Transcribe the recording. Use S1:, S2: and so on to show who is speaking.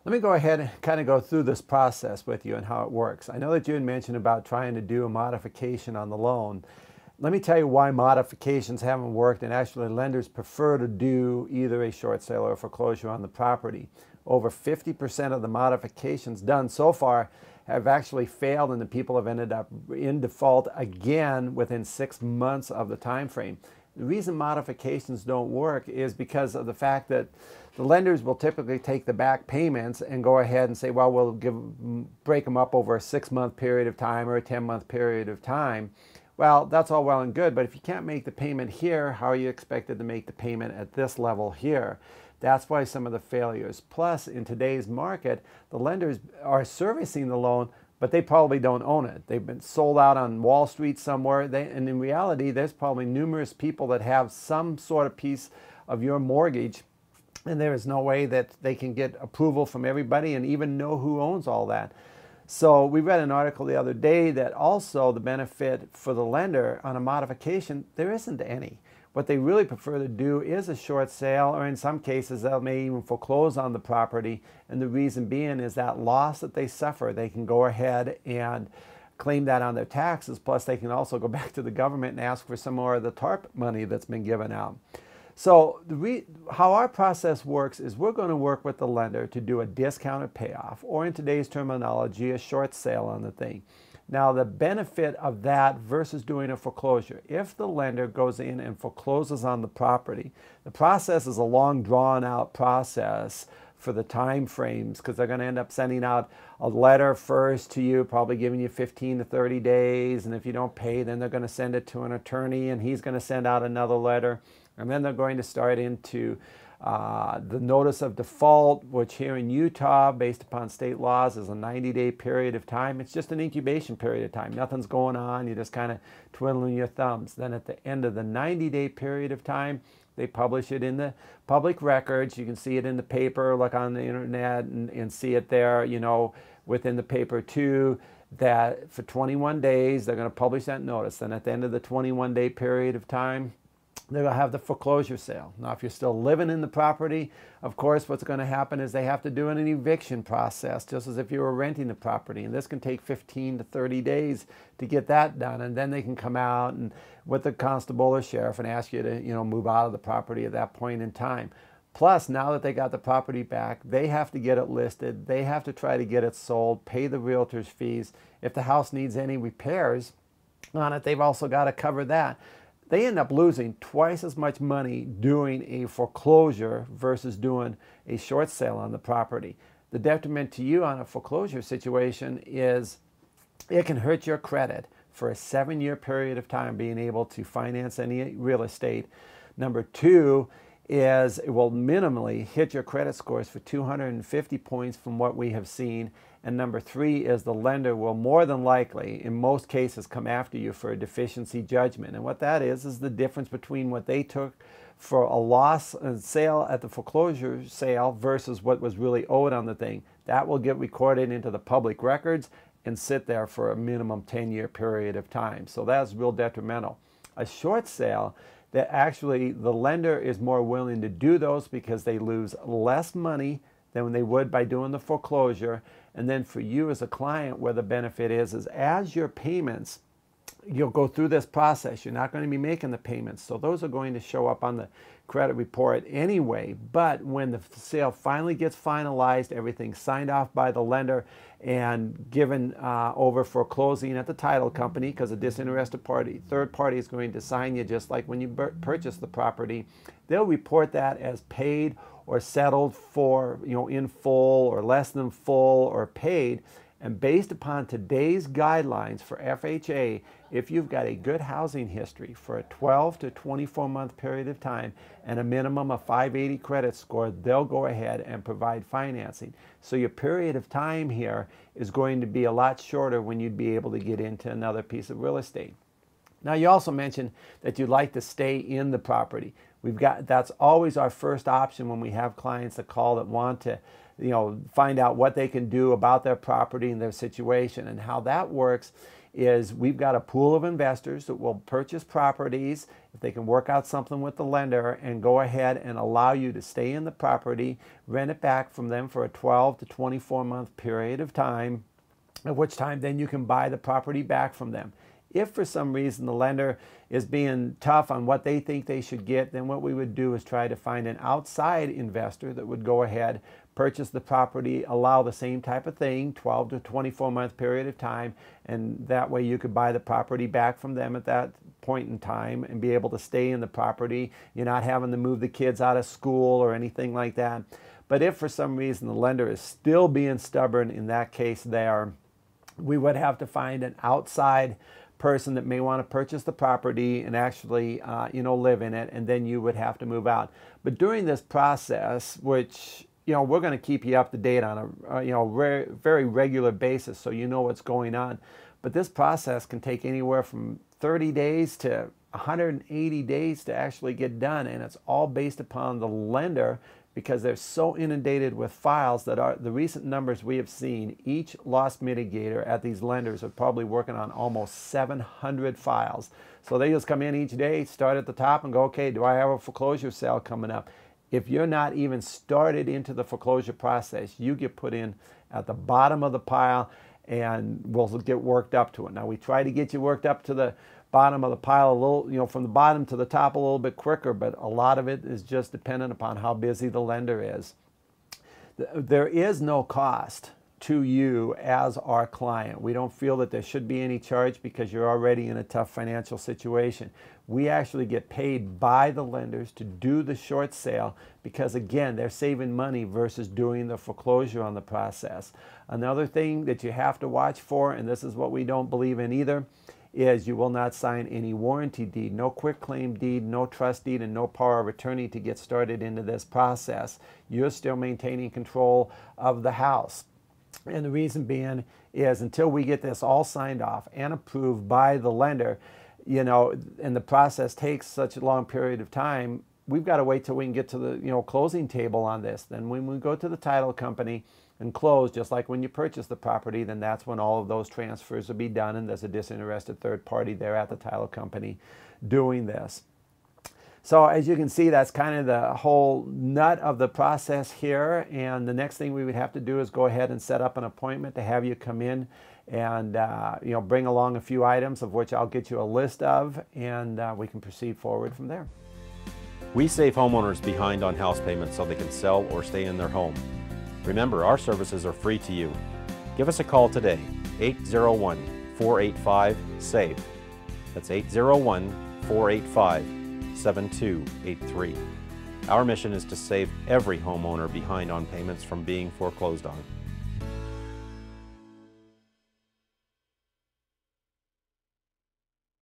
S1: Let me go ahead and kind of go through this process with you and how it works. I know that you had mentioned about trying to do a modification on the loan. Let me tell you why modifications haven't worked, and actually lenders prefer to do either a short sale or a foreclosure on the property. Over 50% of the modifications done so far have actually failed, and the people have ended up in default again within 6 months of the time frame. The reason modifications don't work is because of the fact that the lenders will typically take the back payments and go ahead and say, well, we'll break them up over a 6-month period of time or a 10-month period of time. Well, that's all well and good, but if you can't make the payment here, how are you expected to make the payment at this level here? That's why some of the failures. Plus, in today's market, the lenders are servicing the loan, but they probably don't own it. They've been sold out on Wall Street somewhere. And in reality, there's probably numerous people that have some sort of piece of your mortgage, and there is no way that they can get approval from everybody and even know who owns all that. So we read an article the other day that also the benefit for the lender on a modification, there isn't any. What they really prefer to do is a short sale, or in some cases they may even foreclose on the property. And the reason being is that loss that they suffer, they can go ahead and claim that on their taxes. Plus they can also go back to the government and ask for some more of the TARP money that's been given out. So how our process works is we're going to work with the lender to do a discounted payoff, or in today's terminology, a short sale on the thing. Now, the benefit of that versus doing a foreclosure, if the lender goes in and forecloses on the property, the process is a long, drawn-out process for the time frames, because they're going to end up sending out a letter first to you, probably giving you 15 to 30 days, and if you don't pay, then they're going to send it to an attorney, and he's going to send out another letter. And then they're going to start into the notice of default, which here in Utah, based upon state laws, is a 90-day period of time. It's just an incubation period of time. Nothing's going on. You're just kind of twiddling your thumbs. Then at the end of the 90-day period of time, they publish it in the public records. You can see it in the paper, look on the internet, and see it there, you know, within the paper too, that for 21 days, they're going to publish that notice. Then at the end of the 21-day period of time, they're going to have the foreclosure sale. Now, if you're still living in the property, of course, what's going to happen is they have to do an eviction process, just as if you were renting the property. And this can take 15 to 30 days to get that done. And then they can come out and with the constable or sheriff and ask you to, you know, move out of the property at that point in time. Plus, now that they got the property back, they have to get it listed. They have to try to get it sold, pay the realtor's fees. If the house needs any repairs on it, they've also got to cover that. They end up losing twice as much money doing a foreclosure versus doing a short sale on the property. The detriment to you on a foreclosure situation is it can hurt your credit for a 7-year period of time being able to finance any real estate. Number two is it will minimally hit your credit scores for 250 points from what we have seen. And number three is the lender will more than likely, in most cases, come after you for a deficiency judgment. And what that is the difference between what they took for a loss and sale at the foreclosure sale versus what was really owed on the thing. That will get recorded into the public records and sit there for a minimum 10-year period of time. So that's real detrimental. A short sale, that actually the lender is more willing to do those because they lose less money than they would by doing the foreclosure. And then for you as a client, where the benefit is as your payments, you'll go through this process. You're not going to be making the payments. So those are going to show up on the credit report anyway. But when the sale finally gets finalized, everything's signed off by the lender and given over for closing at the title company, because a disinterested party, third party, is going to sign you just like when you purchase the property. They'll report that as paid or settled for, you know, in full or less than full or paid. And based upon today's guidelines for FHA, if you've got a good housing history for a 12 to 24 month period of time and a minimum of 580 credit score, they'll go ahead and provide financing. So your period of time here is going to be a lot shorter when you'd be able to get into another piece of real estate. Now, you also mentioned that you'd like to stay in the property. That's always our first option when we have clients that call that want to, you know, find out what they can do about their property and their situation. And how that works is we've got a pool of investors that will purchase properties if they can work out something with the lender and go ahead and allow you to stay in the property, rent it back from them for a 12 to 24 month period of time, at which time then you can buy the property back from them. If for some reason the lender is being tough on what they think they should get, then what we would do is try to find an outside investor that would go ahead, purchase the property, allow the same type of thing, 12 to 24 month period of time, and that way you could buy the property back from them at that point in time and be able to stay in the property. You're not having to move the kids out of school or anything like that. But if for some reason the lender is still being stubborn in that case there, we would have to find an outside person that may want to purchase the property and actually live in it, and then you would have to move out. But during this process, which we're going to keep you up to date on a very regular basis, so you know what's going on. But this process can take anywhere from 30 days to 180 days to actually get done, and it's all based upon the lender, because they're so inundated with files that are the recent numbers we have seen. Each loss mitigator at these lenders are probably working on almost 700 files. So they just come in each day, start at the top and go, okay, do I have a foreclosure sale coming up? If you're not even started into the foreclosure process, you get put in at the bottom of the pile and we'll get worked up to it. Now we try to get you worked up to the bottom of the pile a little, from the bottom to the top a little bit quicker, but a lot of it is just dependent upon how busy the lender is. There is no cost to you as our client. We don't feel that there should be any charge because you're already in a tough financial situation. We actually get paid by the lenders to do the short sale because, again, they're saving money versus doing the foreclosure on the process. Another thing that you have to watch for, and this is what we don't believe in either, is you will not sign any warranty deed, no quitclaim deed, no trust deed, and no power of attorney to get started into this process. You're still maintaining control of the house. And the reason being is until we get this all signed off and approved by the lender, and the process takes such a long period of time, we've got to wait till we can get to the closing table on this. Then when we go to the title company and close, just like when you purchase the property, then that's when all of those transfers will be done, and there's a disinterested third party there at the title company doing this. So as you can see, that's kind of the whole nut of the process here, and the next thing we would have to do is go ahead and set up an appointment to have you come in and bring along a few items of which I'll get you a list of, and we can proceed forward from there.
S2: We save homeowners behind on house payments so they can sell or stay in their home. Remember, our services are free to you. Give us a call today, 801-485-SAVE. That's 801-485-7283. Our mission is to save every homeowner behind on payments from being foreclosed on.